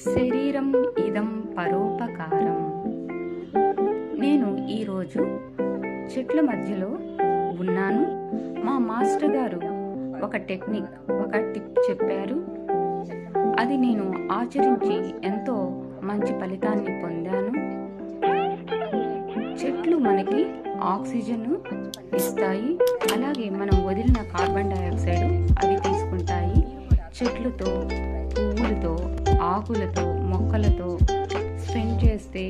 శరీరం ఇదం పరోపకారం. నేను ఈరోజు చెట్ల మధ్యలో ఉన్నాను. మా మాస్టర్ గారు ఒక టెక్నిక్, ఒక టిప్ చెప్పారు. అది నేను ఆచరించి ఎంతో మంచి ఫలితాన్ని పొందాను. చెట్లు మనకి ఆక్సిజన్ ఇస్తాయి, అలాగే మనం వదిలిన కార్బన్ డైఆక్సైడ్ అవి తీసుకుంటాయి. చెట్లతో, పువ్వులతో, ఆకులతో, మొక్కలతో స్పెండ్ చేస్తే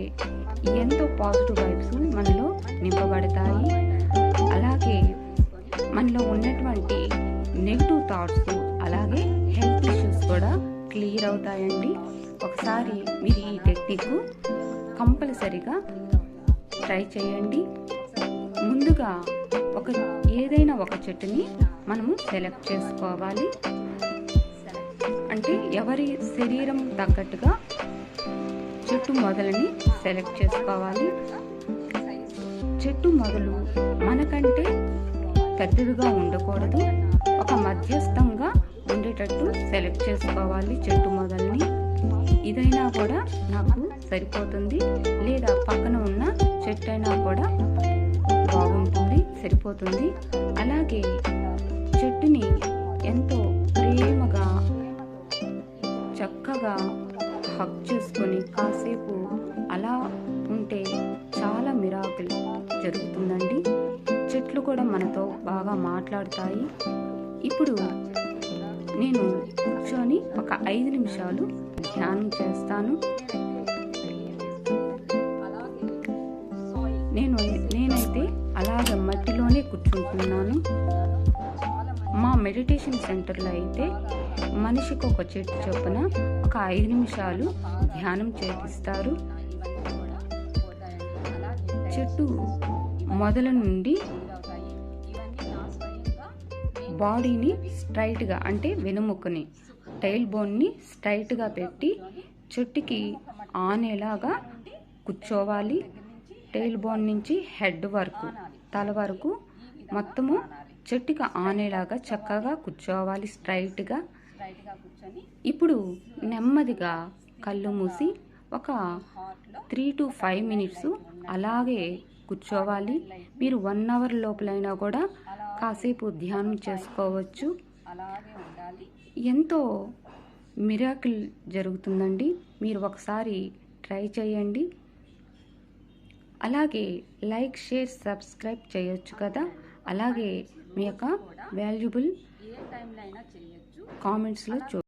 ఎంతో పాజిటివ్ వైబ్స్ మనలో నింపబడతాయి. అలాగే మనలో ఉన్నటువంటి నెగిటివ్ థాట్స్, అలాగే హెల్త్ ఇష్యూస్ కూడా క్లియర్ అవుతాయండి. ఒకసారి మీరు ఈ టెక్నిక్ కంపల్సరిగా ట్రై చేయండి. ముందుగా ఏదైనా ఒక చెట్టుని మనము సెలెక్ట్ చేసుకోవాలి. అంటే ఎవరి శరీరం తగ్గట్టుగా చెట్టు మొదలని సెలెక్ట్ చేసుకోవాలి. చెట్టు మొదలు మనకంటే పెద్దదిగా ఉండకూడదు, ఒక మధ్యస్థంగా ఉండేటట్టు సెలెక్ట్ చేసుకోవాలి చెట్టు మొదలని. ఇదైనా కూడా నాకు సరిపోతుంది, లేదా పక్కన ఉన్న చెట్టు అయినా కూడా బాగుంటుంది, సరిపోతుంది. అలాగే చెట్టుని ఎంతో ప్రేమగా చక్కగా హగ్ చేసుకొని కాసేపు అలా ఉంటే చాలా మిరాకిల్ జరుగుతుందండి. చెట్లు కూడా మనతో బాగా మాట్లాడతాయి. ఇప్పుడు నేను కూర్చొని ఒక 5 నిమిషాలు ధ్యానం చేస్తాను. నేనైతే అలాగే మట్టిలోనే కూర్చుంటున్నాను. మా మెడిటేషన్ సెంటర్లో అయితే మనిషికి ఒక చెట్టు చొప్పున ఒక 5 నిమిషాలు ధ్యానం చేపిస్తారు. చెట్టు మొదల నుండి బాడీని స్ట్రైట్గా, అంటే వెనుముక్కని, టైల్ బోన్ని స్ట్రైట్గా పెట్టి చెట్టుకి ఆనేలాగా కూర్చోవాలి. టైల్ బోన్ నుంచి హెడ్ వరకు, తల వరకు మొత్తము చెట్టుకి ఆనేలాగా చక్కగా కూర్చోవాలి స్ట్రైట్గా. ఇప్పుడు నెమ్మదిగా కళ్ళు మూసి ఒక 3 to 5 మినిట్స్ అలాగే కూర్చోవాలి. మీరు 1 అవర్ లోపలైనా కూడా కాసేపు ధ్యానం చేసుకోవచ్చు. ఎంతో మిరాకిల్ జరుగుతుందండి. మీరు ఒకసారి ట్రై చేయండి. అలాగే లైక్, షేర్, సబ్స్క్రైబ్ చేయొచ్చు కదా. అలాగే మీ యొక్క వాల్యుబుల్ కామెంట్స్లో